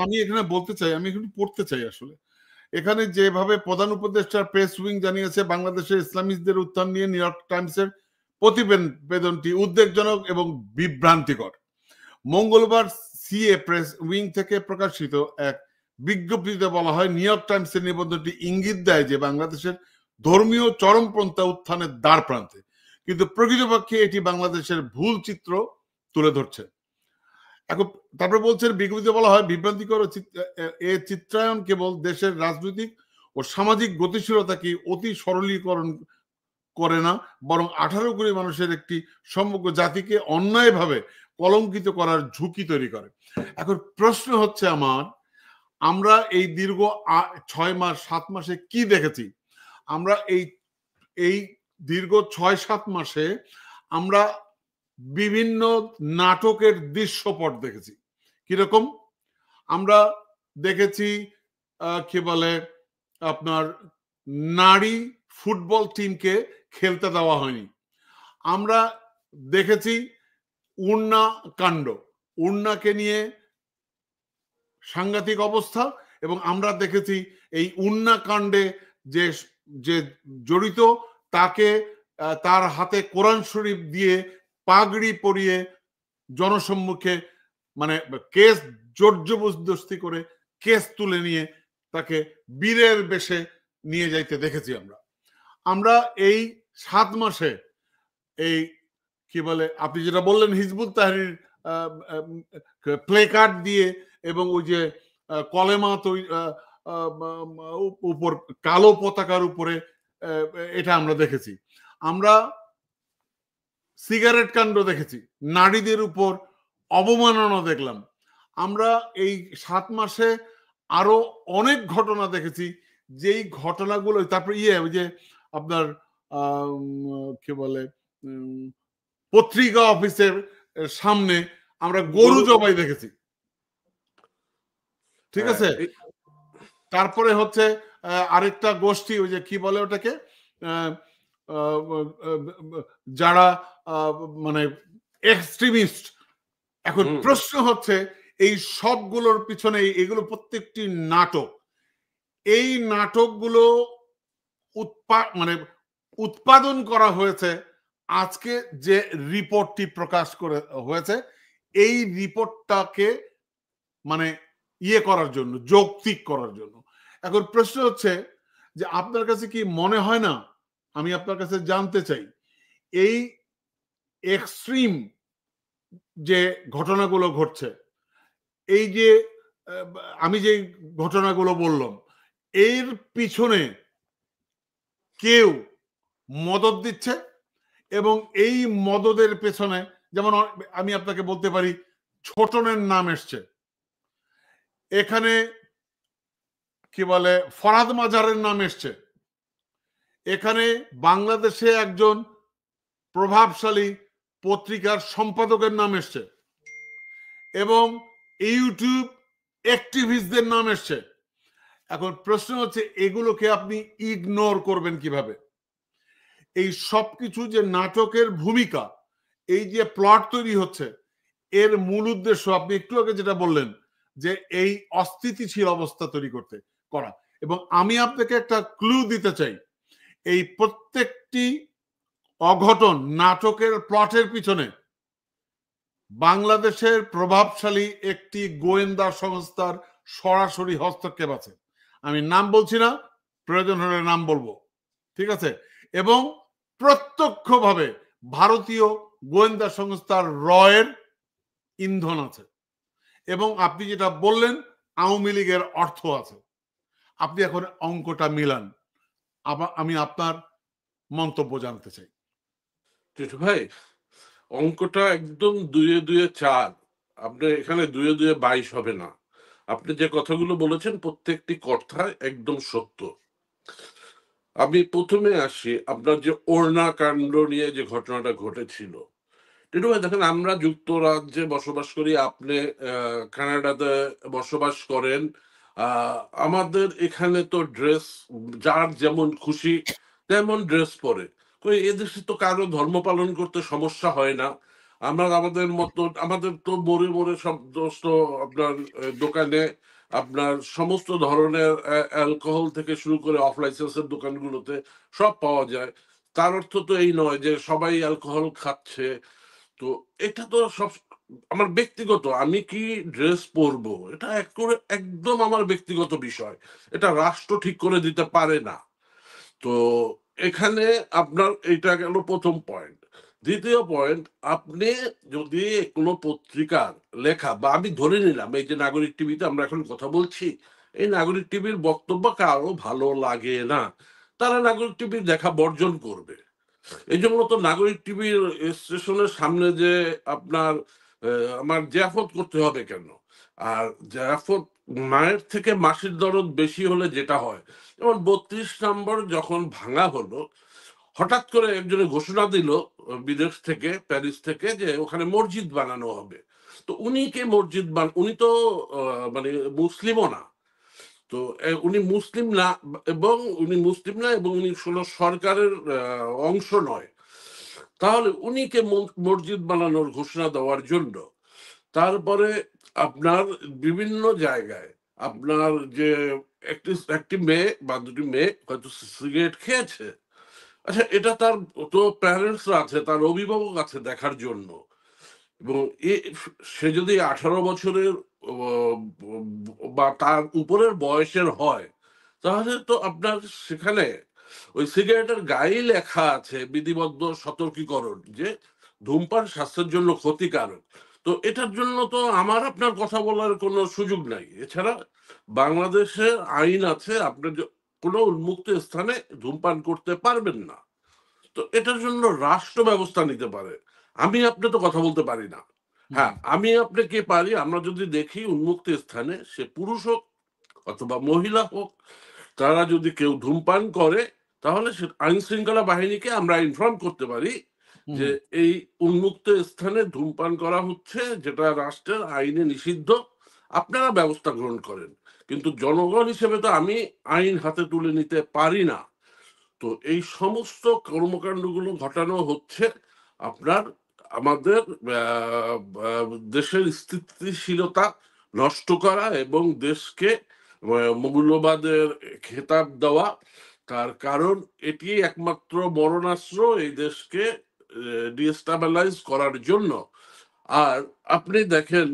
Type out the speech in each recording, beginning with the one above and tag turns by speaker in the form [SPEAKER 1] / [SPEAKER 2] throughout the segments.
[SPEAKER 1] আমি এখানে বলতে চাই, আমি এখানে পড়তে চাই আসলে এখানে যেভাবে প্রধান উপদেষ্টার প্রেস উইং জানিয়েছে বাংলাদেশের ইসলামিস্টদের উত্থান নিয়ে নিউ ইয়র্ক টাইমসের প্রতিবেদনটি উদ্বেগজনক এবং বিভ্রান্তিকর। মঙ্গলবার সিএ প্রেস উইং থেকে প্রকাশিত এক বিজ্ঞপ্তিতে বলা হয় নিউ ইয়র্ক টাইমসের নিবন্ধটি ইঙ্গিত দেয় যে বাংলাদেশের ধর্মীয় চরমপন্থা উত্থানের দ্বার প্রান্তে, কিন্তু প্রকৃতপক্ষে এটি বাংলাদেশের ভুল চিত্র তুলে ধরছে। এখন তারপরে বলছেন বিজ্ঞপ্তিতে বলা হয় বিভ্রান্তিকর এ চিত্রায়ন কেবল দেশের রাজনৈতিক ও সামাজিক গতিশীলতাকে অতি সরলীকরণ করে না, বরং 18 কোটি মানুষের একটি সমগ্র জাতিকে অন্যায়ভাবে কলঙ্কিত করার ঝুঁকি তৈরি করে। এখন প্রশ্ন হচ্ছে আমরা এই দীর্ঘ 6 মাস 7 মাসে কি দেখেছি? আমরা এই দীর্ঘ 6-7 মাসে আমরা বিভিন্ন নাটকের দৃশ্যপট দেখেছি। কিরকম? আমরা দেখেছি কি বলে আপনার নারী ফুটবল টিমকে খেলতে দেওয়া হয়নি। আমরা দেখেছি উন্না কাণ্ড, উন্নাকে নিয়ে সাংঘাতিক অবস্থা, এবং আমরা দেখেছি এই উন্না কাণ্ডে যে জড়িত তাকে তার হাতে কোরআন শরীফ দিয়ে পাগড়ি পরিয়ে জনসম্মুখে মানে কেস জবরদস্তি করে কেস তুলে নিয়ে তাকে বীরের বেশে নিয়ে যাইতে দেখেছি। আমরা এই 7 মাসে এই কি বলে আপনি যেটা বললেন হিজবুত তাহরির প্লে কার্ড দিয়ে এবং ওই যে কলেমা উপর কালো পতাকার উপরে এটা আমরা দেখেছি। আমরা সিগারেট কাণ্ড দেখেছি, নারীদের উপর অবমাননা দেখলাম। আমরা এই 7 মাসে আরো অনেক ঘটনা দেখেছি, যেই ঘটনাগুলো তারপর ওই যে আপনার কি বলে পত্রিকা অফিসের সামনে আমরা গরু জবাই দেখেছি, ঠিক আছে। তারপরে হচ্ছে আরেকটা গোষ্ঠী ওই যে কি বলে ওটাকে যারা মানে এক্সট্রিমিস্ট। এখন প্রশ্ন হচ্ছে এই সবগুলোর পিছনে এগুলো প্রত্যেকটি নাটক। এই নাটকগুলো উৎপাদন করা হয়েছে আজকে যে রিপোর্টটি প্রকাশ করে হয়েছে, এই রিপোর্টটাকে মানে করার জন্য, যৌক্তিক করার জন্য। এখন প্রশ্ন হচ্ছে যে আপনার কাছে কি মনে হয় না, আমি আপনার কাছে জানতে চাই, এই এক্সট্রিম যে ঘটনাগুলো ঘটছে, এই যে আমি যে ঘটনাগুলো বললাম, এর পিছনে কেউ মদদ দিচ্ছে, এবং এই মদদের পেছনে যেমন আমি আপনাকে বলতে পারি ছোটনের নাম এসছে এখানে, কি বলে ফরহাদ মাজারের নাম এসছে এখানে, বাংলাদেশে একজন প্রভাবশালী পত্রিকার সম্পাদকের নাম এসছে, এবং ইউটিউব অ্যাক্টিভিস্টদের নাম এসছে। এখন প্রশ্ন হচ্ছে এগুলোকে আপনি ইগনোর করবেন কিভাবে? এই সবকিছু যে নাটকের ভূমিকা, এই যে প্লট তৈরি হচ্ছে, এর মূল উদ্দেশ্য আপনি একটু আগে যেটা বললেন যে এই অস্থিতিশীল অবস্থা তৈরি করা। এবং আমি আপনাকে একটা ক্লু দিতে চাই, এই প্রত্যেকটি অঘটন নাটকের প্লটের পিছনে বাংলাদেশের প্রভাবশালী একটি গোয়েন্দা সংস্থার সরাসরি হস্তক্ষেপ আছে। আমি নাম বলছি না, প্রয়োজন হলে নাম বলবো, ঠিক আছে। এবং প্রত্যক্ষভাবে ভারতীয় গোয়েন্দা সংস্থার রয়ের ইন্ধন আছে, এবং আপনি যেটা বললেন আওয়ামী লীগের অর্থ আছে। আপনি এখন অঙ্কটা মিলান, আমি আপনার মন্তব্য জানতে চাই।
[SPEAKER 2] ভাই অঙ্কটা একদম 2-2 4, আপনি এখানে 2-2 22 হবে না। আপনি যে কথাগুলো বলেছেন প্রত্যেকটি কথা একদম সত্য। আমি প্রথমে আসি আপনার যে ওড়না কাণ্ড নিয়ে যে ঘটনাটা ঘটেছিল। টিটু ভাই দেখেন, আমরা যুক্তরাজ্যে বসবাস করি, আপনি কানাডাতে বসবাস করেন। আমাদের এখানে তো ড্রেস যার যেমন খুশি তেমন ড্রেস পরে, এদেশে তো কারো ধর্ম পালন করতে সমস্যা হয় না। আমরা আমাদের মতো, আমাদের তো মোড়ে মোড়ে সমস্ত আপনার দোকানে আপনার সমস্ত ধরনের অ্যালকোহল থেকে শুরু করে অফ লাইসেন্সের দোকানগুলোতে সব পাওয়া যায়। তার অর্থ তো এই নয় যে সবাই অ্যালকোহল খাচ্ছে। তো এটা তো সব আমার ব্যক্তিগত, আমি কি ড্রেস পরবো এটা একদম আমার ব্যক্তিগত বিষয়। এটা রাষ্ট্র ঠিক করে দিতে পারে না। তো এখানে আপনার এটা গেল প্রথম পয়েন্ট। দ্বিতীয় পয়েন্ট, আপনি যদি কোনো পত্রিকার লেখা, বা আমি ধরে নিলাম এই যে নাগরিক টিভিতে আমরা এখন কথা বলছি, এই নাগরিক টিভির বক্তব্য কারো ভালো লাগে না, তারা নাগরিক টিভির দেখা বর্জন করবে। এই জন্য তো নাগরিক টিভির স্টেশনের সামনে যে আপনার আমার জিয়াফত করতে হবে কেন? আর জিয়াফত মায়ের থেকে মাসির দরদ বেশি হলে যেটা হয়, যেমন ৩২ নম্বর যখন ভাঙা হলো, হঠাৎ করে একজনে ঘোষণা দিল বিদেশ থেকে, প্যারিস থেকে, যে ওখানে মসজিদ বানানো হবে। তো উনি কে মসজিদ উনি তো মানে মুসলিমও না। তো উনি মুসলিম না, এবং উনি মুসলিম না, এবং উনি কোনো সরকারের অংশ নয়। তাহলে উনি কে মসজিদ বানানোর ঘোষণা দেওয়ার জন্য? তারপরে আপনার বিভিন্ন জায়গায় আপনার যে একটি একটি মেয়ে বা দুটি মেয়ে হয়তো সিগারেট খেয়েছে, আচ্ছা এটা তার তো প্যারেন্টসরা আছে, তার অভিভাবক আছে দেখার জন্য। এবং সে যদি 18 বছরের বা তার উপরের বয়সের হয়, তাহলে তো আপনার সেখানে ওই সিগারেটের গায়ে লেখা আছে বিধিবদ্ধ সতর্কীকরণ যে ধূমপান স্বাস্থ্যের জন্য ক্ষতিকারক। তো এটার জন্য তো আমার আপনার কথা বলার কোনো সুযোগ নাই। এছাড়া বাংলাদেশের আইন আছে, আপনি কোনো উন্মুক্ত স্থানে ধূমপান করতে পারবেন না। তো এটার জন্য রাষ্ট্র ব্যবস্থা নিতে পারে, আমি আপনি তো কথা বলতে পারি না। হ্যাঁ, আমি আপনি কে পারি, আমরা যদি দেখি উন্মুক্ত স্থানে, সে পুরুষ হোক অথবা মহিলা হোক, তারা যদি কেউ ধূমপান করে, তাহলে সে আইন শৃঙ্খলা বাহিনীকে আমরা ইনফর্ম করতে পারি যে এই উন্মুক্ত স্থানে ধূমপান করা হচ্ছে, যেটা রাষ্ট্রের আইনে নিষিদ্ধ, আপনারা ব্যবস্থা গ্রহণ করেন। কিন্তু জনগণ হিসেবে তো আমি আইন হাতে তুলে নিতে পারি না। তো এই সমস্ত কর্মকাণ্ডগুলো ঘটানো হচ্ছে আপনার আমাদের দেশের স্থিতিশীলতা নষ্ট করা এবং দেশকে মৌলবাদের খেতাব দেওয়া। তার কারণ এটি একমাত্র মরণাস্ত্র এই দেশকে ডিস্টাবিলাইজ করার জন্য। আর আপনি দেখেন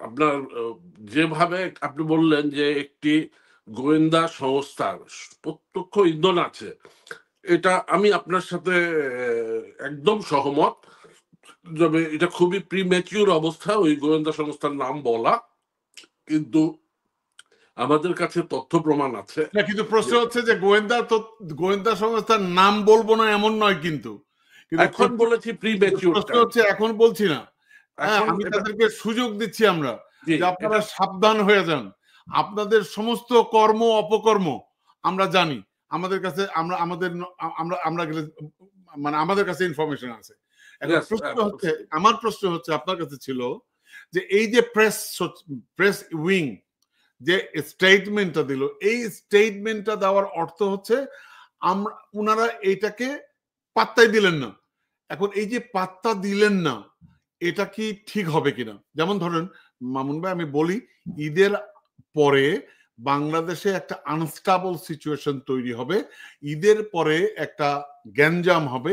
[SPEAKER 2] আপনার যেভাবে আপনি বললেন যে একটি গোয়েন্দা সংস্থার প্রত্যক্ষ ইন্ধন আছে, এটা আমি আপনার সাথে একদম সহমত। তবে এটা খুবই প্রিম্যাচিউর অবস্থা ওই গোয়েন্দা সংস্থার নাম বলা, কিন্তু আমাদের কাছে তথ্য প্রমাণ আছে।
[SPEAKER 1] না, কিন্তু প্রশ্ন হচ্ছে যে গোয়েন্দা সংস্থার নাম বলবো না এমন নয়, কিন্তু
[SPEAKER 2] এখন বলেছি প্রিম্যাচিউর
[SPEAKER 1] প্রশ্ন
[SPEAKER 2] টাইম,
[SPEAKER 1] হচ্ছে এখন বলছি না। হ্যাঁ,
[SPEAKER 2] এখন
[SPEAKER 1] আমি
[SPEAKER 2] এটা
[SPEAKER 1] তাদেরকে সুযোগ দিচ্ছি আমরা
[SPEAKER 2] জি
[SPEAKER 1] যে আপনারা
[SPEAKER 2] এটা
[SPEAKER 1] সাবধান হয়ে যান। আপনাদের সমস্ত কর্ম অপকর্ম আমরা জানি। আমাদের কাছে আমরা আমাদের আমরা আমরা মানে আমাদের কাছে ইনফরমেশন আছে। এখন
[SPEAKER 2] yes,
[SPEAKER 1] প্রশ্ন হচ্ছে, আমার প্রশ্ন হচ্ছে আপনার কাছে ছিল যে এই যে প্রেস উইং যে স্টেটমেন্টটা দিল, এই স্টেটমেন্টটা দেওয়ার অর্থ হচ্ছে আমরা ওনারা এইটাকে পাত্তাই দিলেন না। এখন এই যে পাত্তা দিলেন না, এটা কি ঠিক হবে কিনা? যেমন ধরেন মামুন ভাই, আমি বলি ঈদের পরে বাংলাদেশে একটা আনস্টেবল সিচুয়েশন তৈরি হবে, ঈদের পরে একটা গ্যাঞ্জাম হবে,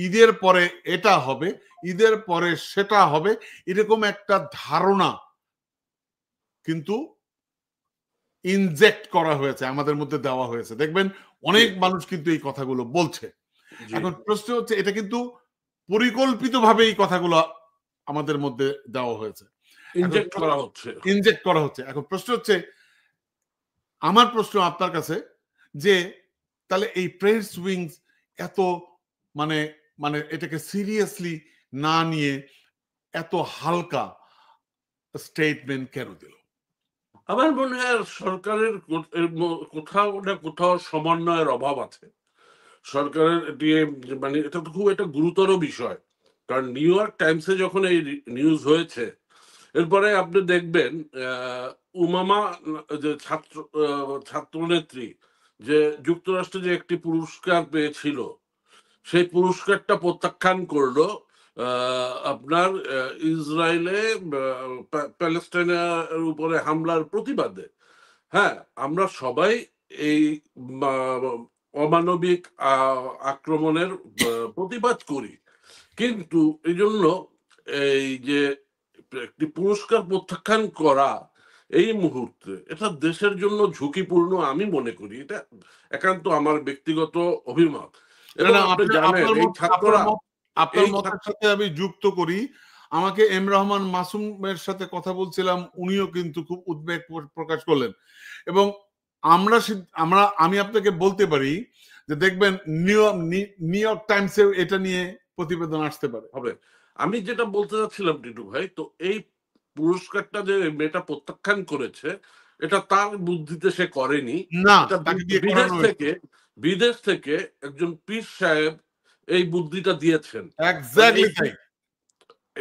[SPEAKER 1] ঈদের পরে এটা হবে, ঈদের পরে সেটা হবে, এরকম একটা ধারণা কিন্তু ইনজেক্ট করা হয়েছে, আমাদের মধ্যে দেওয়া হয়েছে। দেখবেন অনেক মানুষ কিন্তু এই কথাগুলো বলছে।
[SPEAKER 2] জি
[SPEAKER 1] এখন প্রশ্ন হচ্ছে, এটা কিন্তু পরিকল্পিতভাবে এই কথাগুলো আমাদের মধ্যে দেওয়া হয়েছে, এখন
[SPEAKER 2] ইনজেক্ট করা হচ্ছে।
[SPEAKER 1] ইনজেক্ট করা হচ্ছে। এখন প্রশ্ন হচ্ছে, আমার প্রশ্ন আপনার কাছে যে তাহলে এই প্রেস উইংস এত মানে মানে এটাকে সিরিয়াসলি না নিয়ে এত হালকা স্টেটমেন্ট কেন দিল?
[SPEAKER 2] আমার মনে হয় সরকারের কোথাও না কোথাও সমন্বয়ের অভাব আছে। সরকারের এটি মানে এটা তো খুব একটা গুরুতর বিষয়। কারণ নিউ ইয়র্ক টাইমসে যখন এই নিউজ হয়েছে, এরপরে আপনি দেখবেন উমামা যে ছাত্রনেত্রী, যে যুক্তরাষ্ট্রে যে একটি পুরস্কার পেয়েছিল, সেই পুরস্কারটা প্রত্যাখ্যান করলো আপনার ইসরায়েলে প্যালেস্টাইনের উপরে হামলার প্রতিবাদে, হ্যাঁ, আমরা সবাই এই অমানবিক আক্রমণের প্রতিবাদ করি, কিন্তু এই জন্য এই যে একটি পুরস্কার প্রত্যাখ্যান করা এই মুহূর্তে এটা দেশের জন্য ঝুঁকিপূর্ণ আমি মনে করি। এটা একান্ত আমার ব্যক্তিগত অভিমত। এবং আপনি জানেন এই ছাত্ররা
[SPEAKER 1] আপনার মতের সাথে আমি যুক্ত করি। আমাকে এম রহমান মাসুমের সাথে কথা বলছিলাম, উনিও কিন্তু খুব উদ্বেগ প্রকাশ করলেন। এবং আমি আপনাকে বলতে পারি যে দেখবেন নিউ ইয়র্ক টাইমসে এটা নিয়ে প্রতিবেদন আসতে পারে।
[SPEAKER 2] হবে। আমি যেটা বলতে চাচ্ছিলাম টিটু ভাই, তো এই পুরস্কারটা যে মেয়েটা প্রত্যাখ্যান করেছে, এটা তার বুদ্ধিতে সে করেনি।
[SPEAKER 1] না,
[SPEAKER 2] এটা
[SPEAKER 1] তাকে দিয়ে করানো হয়েছে।
[SPEAKER 2] বিদেশ থেকে একজন পীর সাহেব এই বুদ্ধিটা দিয়েছেন।
[SPEAKER 1] এক্স্যাক্টলি তাই।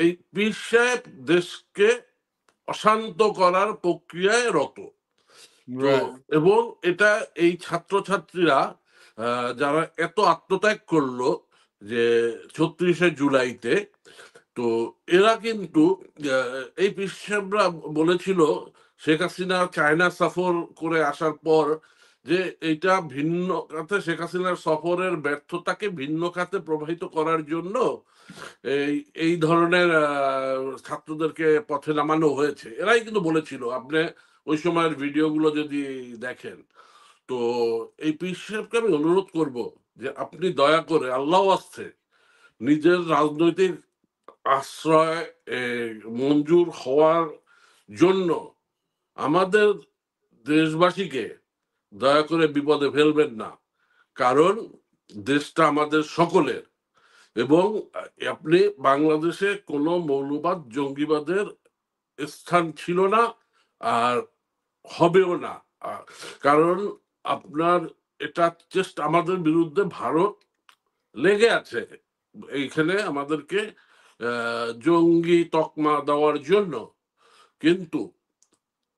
[SPEAKER 2] এই পীর সাহেব দেশকে অশান্ত করার প্রক্রিয়ায় রত। তো এবং এটা এই ছাত্রছাত্রীরা যারা এত আত্মত্যাগ করলো যে ৩৬শে জুলাইতে, তো এরা কিন্তু এই পীর সাহেবরা বলেছিল শেখ হাসিনা চায়না সফর করে আসার পর যে এইটা ভিন্ন খাতে, শেখ হাসিনার সফরের ব্যর্থতাকে ভিন্ন খাতে প্রবাহিত করার জন্য এই ধরনের ছাত্রদেরকে পথে নামানো হয়েছে। এরাই কিন্তু বলেছিল, আপনি ওই সময়ের ভিডিওগুলো যদি দেখেন। তো এই পীর সাহেবকে আমি অনুরোধ করব যে আপনি দয়া করে আল্লাহ আস্তে নিজের রাজনৈতিক আশ্রয় মঞ্জুর হওয়ার জন্য আমাদের দেশবাসীকে দয়া করে বিপদে ফেলবেন না, কারণ দেশটা আমাদের সকলের। এবং আপনি বাংলাদেশে কোনো মৌলবাদ জঙ্গিবাদের স্থান ছিল না আর হবেও না, কারণ আপনার এটা জাস্ট আমাদের বিরুদ্ধে ভারত লেগে আছে এইখানে আমাদেরকে জঙ্গি তকমা দেওয়ার জন্য। কিন্তু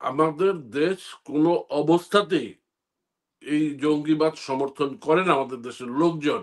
[SPEAKER 2] আমাদের দেশ কোনো অবস্থাতেই এই জঙ্গিবাদ সমর্থন করে না আমাদের দেশের লোকজন।